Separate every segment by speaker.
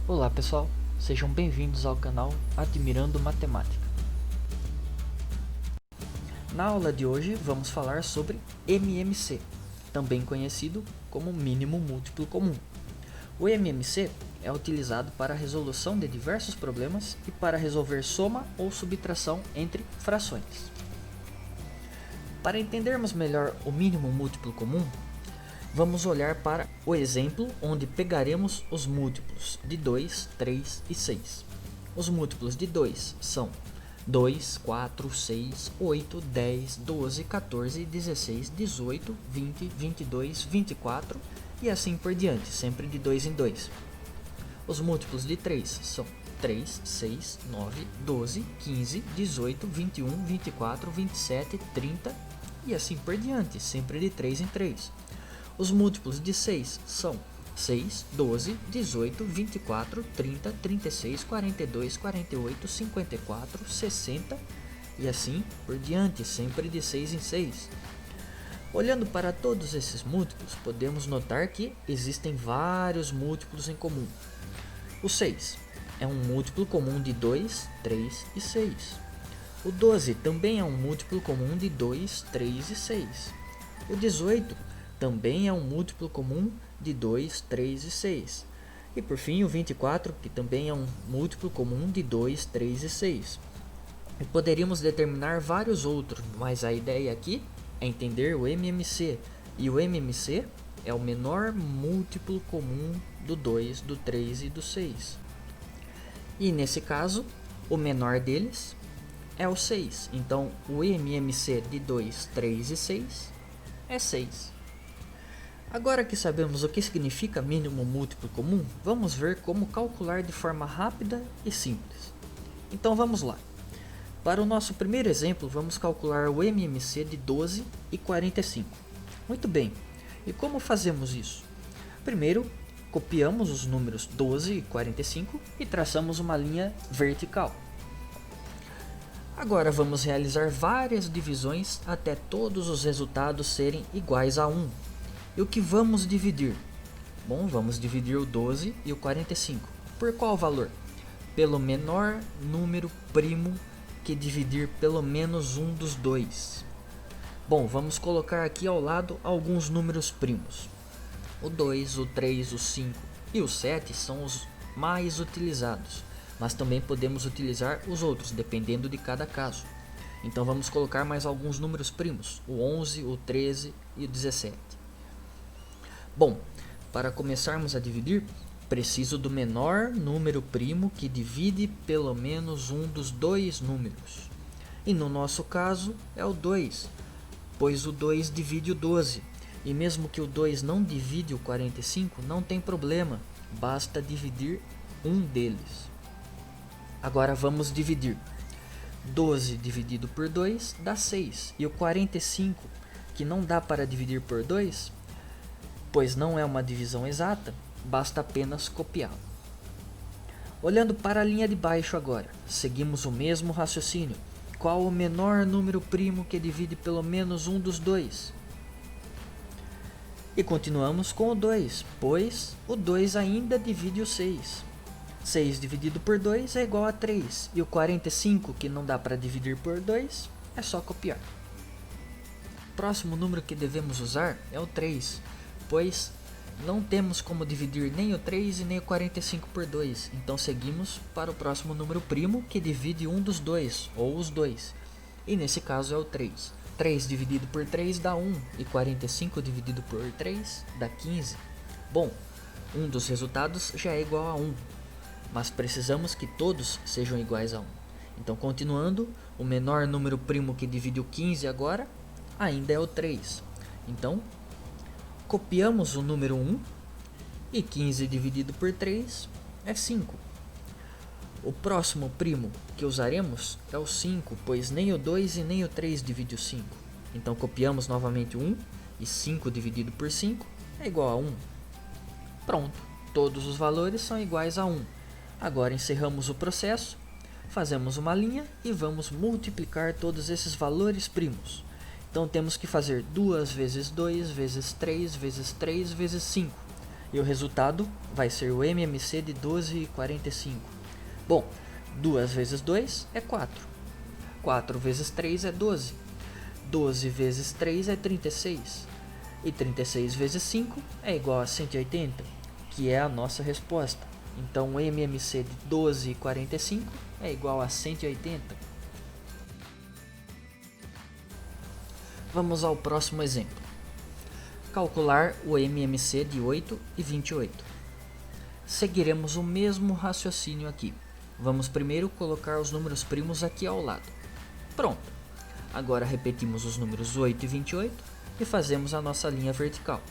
Speaker 1: Olá pessoal, sejam bem-vindos ao canal Admirando Matemática. Na aula de hoje vamos falar sobre MMC, também conhecido como mínimo múltiplo comum. O MMC é utilizado para a resolução de diversos problemas e para resolver soma ou subtração entre frações. Para entendermos melhor o mínimo múltiplo comum, vamos olhar para o exemplo onde pegaremos os múltiplos de 2, 3 e 6. Os múltiplos de 2 são 2, 4, 6, 8, 10, 12, 14, 16, 18, 20, 22, 24 e assim por diante, sempre de 2 em 2. Os múltiplos de 3 são 3, 6, 9, 12, 15, 18, 21, 24, 27, 30 e assim por diante, sempre de 3 em 3. Os múltiplos de 6 são 6, 12, 18, 24, 30, 36, 42, 48, 54, 60 e assim por diante, sempre de 6 em 6. Olhando para todos esses múltiplos, podemos notar que existem vários múltiplos em comum. O 6 é um múltiplo comum de 2, 3 e 6. O 12 também é um múltiplo comum de 2, 3 e 6. O 18 também é um múltiplo comum de 2, 3 e 6. E por fim o 24, que também é um múltiplo comum de 2, 3 e 6. E poderíamos determinar vários outros, mas a ideia aqui é entender o MMC. E o MMC é o menor múltiplo comum do 2, do 3 e do 6. E nesse caso, o menor deles é o 6. Então o MMC de 2, 3 e 6 é 6. Agora que sabemos o que significa mínimo múltiplo comum, vamos ver como calcular de forma rápida e simples. Então vamos lá. Para o nosso primeiro exemplo, vamos calcular o MMC de 12 e 45. Muito bem, e como fazemos isso? Primeiro, copiamos os números 12 e 45 e traçamos uma linha vertical. Agora vamos realizar várias divisões até todos os resultados serem iguais a 1. E o que vamos dividir? Bom, vamos dividir o 12 e o 45. Por qual valor? Pelo menor número primo que dividir pelo menos um dos dois. Bom, vamos colocar aqui ao lado alguns números primos. O 2, o 3, o 5 e o 7 são os mais utilizados, mas também podemos utilizar os outros, dependendo de cada caso. Então vamos colocar mais alguns números primos, o 11, o 13 e o 17. Bom, para começarmos a dividir, preciso do menor número primo que divide pelo menos um dos dois números. E no nosso caso é o 2, pois o 2 divide o 12. E mesmo que o 2 não divide o 45, não tem problema, basta dividir um deles. Agora vamos dividir. 12 dividido por 2 dá 6. E o 45, que não dá para dividir por 2, pois não é uma divisão exata, basta apenas copiá-lo. Olhando para a linha de baixo agora, seguimos o mesmo raciocínio. Qual o menor número primo que divide pelo menos um dos dois? E continuamos com o 2, pois o 2 ainda divide o 6. 6 dividido por 2 é igual a 3, e o 45, que não dá para dividir por 2, é só copiar. O próximo número que devemos usar é o 3, pois não temos como dividir nem o 3 e nem o 45 por 2, então seguimos para o próximo número primo que divide um dos dois, ou os dois, e nesse caso é o 3. 3 dividido por 3 dá 1, e 45 dividido por 3 dá 15. Bom, um dos resultados já é igual a 1, mas precisamos que todos sejam iguais a 1. Então continuando, o menor número primo que divide o 15 agora ainda é o 3. Então copiamos o número 1 e 15 dividido por 3 é 5. O próximo primo que usaremos é o 5, pois nem o 2 e nem o 3 divide o 5. Então copiamos novamente o 1 e 5 dividido por 5 é igual a 1. Pronto, todos os valores são iguais a 1. Agora encerramos o processo, fazemos uma linha e vamos multiplicar todos esses valores primos. Então temos que fazer 2 vezes 2 vezes 3 vezes 3 vezes 5. E o resultado vai ser o MMC de 12,45. Bom, 2 vezes 2 é 4. 4 vezes 3 é 12. 12 vezes 3 é 36. E 36 vezes 5 é igual a 180, que é a nossa resposta. Então o MMC de 12,45 é igual a 180. Vamos ao próximo exemplo. Calcular o MMC de 8 e 28. Seguiremos o mesmo raciocínio aqui. Vamos primeiro colocar os números primos aqui ao lado. Pronto. Agora repetimos os números 8 e 28 e fazemos a nossa linha vertical.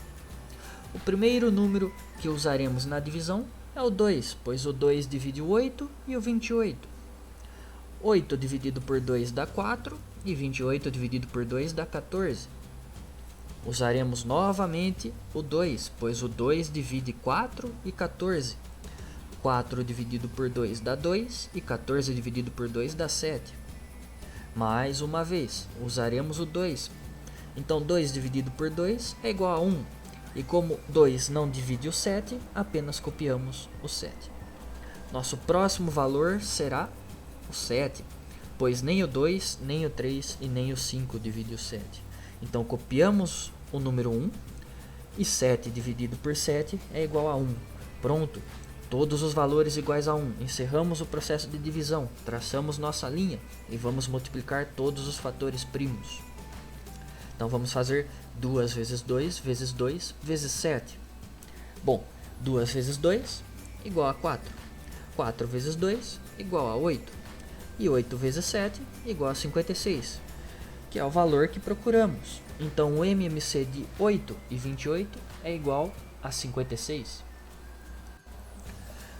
Speaker 1: O primeiro número que usaremos na divisão é o 2, pois o 2 divide o 8 e o 28. 8 dividido por 2 dá 4 e 28 dividido por 2 dá 14. Usaremos novamente o 2, pois o 2 divide 4 e 14. 4 dividido por 2 dá 2 e 14 dividido por 2 dá 7. Mais uma vez, usaremos o 2. Então 2 dividido por 2 é igual a 1. E como 2 não divide o 7, apenas copiamos o 7. Nosso próximo valor será o 7, pois nem o 2, nem o 3 e nem o 5 divide o 7. Então copiamos o número 1 e 7 dividido por 7 é igual a 1. Pronto, todos os valores iguais a 1. Encerramos o processo de divisão, traçamos nossa linha e vamos multiplicar todos os fatores primos. Então vamos fazer 2 vezes 2 vezes 2 vezes 7. Bom, 2 vezes 2 igual a 4. 4 vezes 2 igual a 8. E 8 vezes 7 igual a 56, que é o valor que procuramos. Então o MMC de 8 e 28 é igual a 56.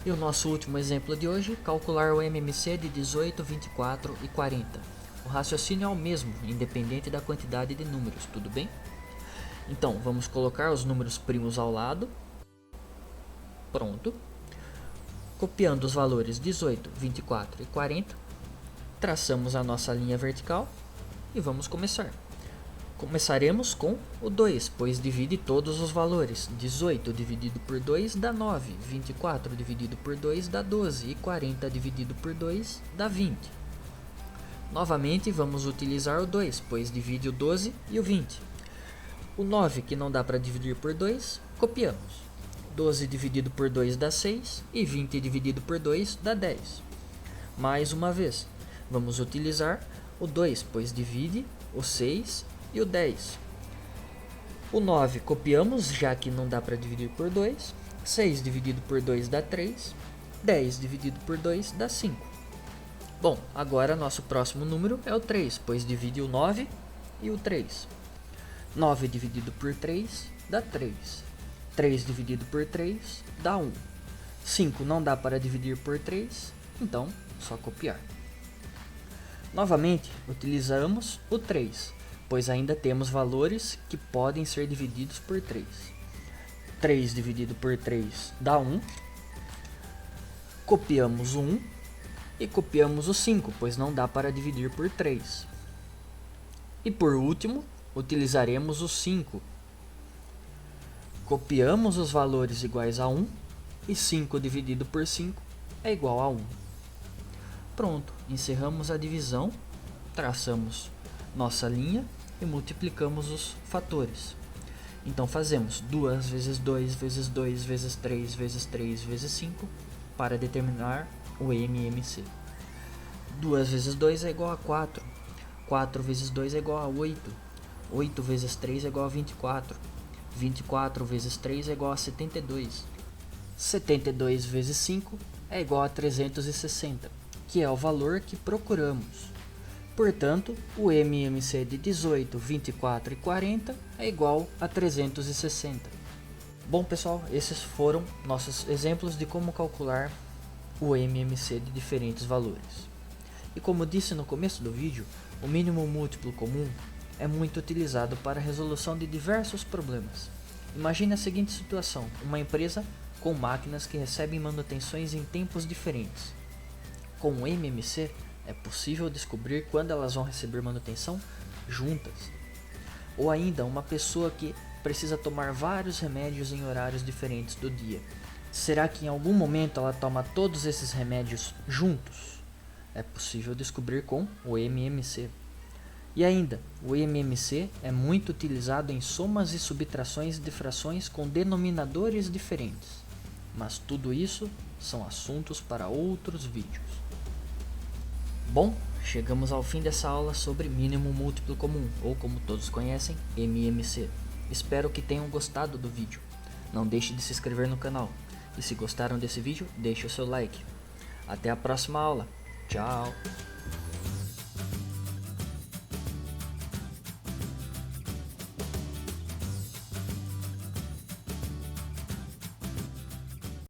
Speaker 1: E o nosso último exemplo de hoje, calcular o MMC de 18, 24 e 40. O raciocínio é o mesmo, independente da quantidade de números, tudo bem? Então, vamos colocar os números primos ao lado. Pronto. Copiando os valores 18, 24 e 40, traçamos a nossa linha vertical e vamos começar. Começaremos com o 2, pois divide todos os valores. 18 dividido por 2 dá 9, 24 dividido por 2 dá 12 e 40 dividido por 2 dá 20. Novamente vamos utilizar o 2, pois divide o 12 e o 20. O 9, que não dá para dividir por 2, copiamos. 12 dividido por 2 dá 6 e 20 dividido por 2 dá 10. Mais uma vez, vamos utilizar o 2, pois divide o 6 e o 10. O 9 copiamos, já que não dá para dividir por 2. 6 dividido por 2 dá 3. 10 dividido por 2 dá 5. Bom, agora nosso próximo número é o 3, pois divide o 9 e o 3. 9 dividido por 3 dá 3. 3 dividido por 3 dá 1. 5 não dá para dividir por 3, então só copiar. Novamente, utilizamos o 3, pois ainda temos valores que podem ser divididos por 3. 3 dividido por 3 dá 1. Copiamos o 1 e copiamos o 5, pois não dá para dividir por 3. E por último, utilizaremos o 5. Copiamos os valores iguais a 1 e 5 dividido por 5 é igual a 1. Pronto, encerramos a divisão, traçamos nossa linha e multiplicamos os fatores. Então fazemos 2 vezes 2 vezes 2 vezes 3 vezes 3 vezes 5 para determinar o MMC. 2 vezes 2 é igual a 4. 4 vezes 2 é igual a 8. 8 vezes 3 é igual a 24. 24 vezes 3 é igual a 72. 72 vezes 5 é igual a 360, que é o valor que procuramos. Portanto, o MMC de 18, 24 e 40 é igual a 360. Bom pessoal, esses foram nossos exemplos de como calcular o MMC de diferentes valores. E como disse no começo do vídeo, o mínimo múltiplo comum é muito utilizado para a resolução de diversos problemas. Imagine a seguinte situação: uma empresa com máquinas que recebem manutenções em tempos diferentes. Com o MMC, é possível descobrir quando elas vão receber manutenção juntas. Ou ainda, uma pessoa que precisa tomar vários remédios em horários diferentes do dia. Será que em algum momento ela toma todos esses remédios juntos? É possível descobrir com o MMC. E ainda, o MMC é muito utilizado em somas e subtrações de frações com denominadores diferentes. Mas tudo isso são assuntos para outros vídeos. Bom, chegamos ao fim dessa aula sobre mínimo múltiplo comum, ou como todos conhecem, MMC. Espero que tenham gostado do vídeo. Não deixe de se inscrever no canal. E se gostaram desse vídeo, deixe o seu like. Até a próxima aula. Tchau!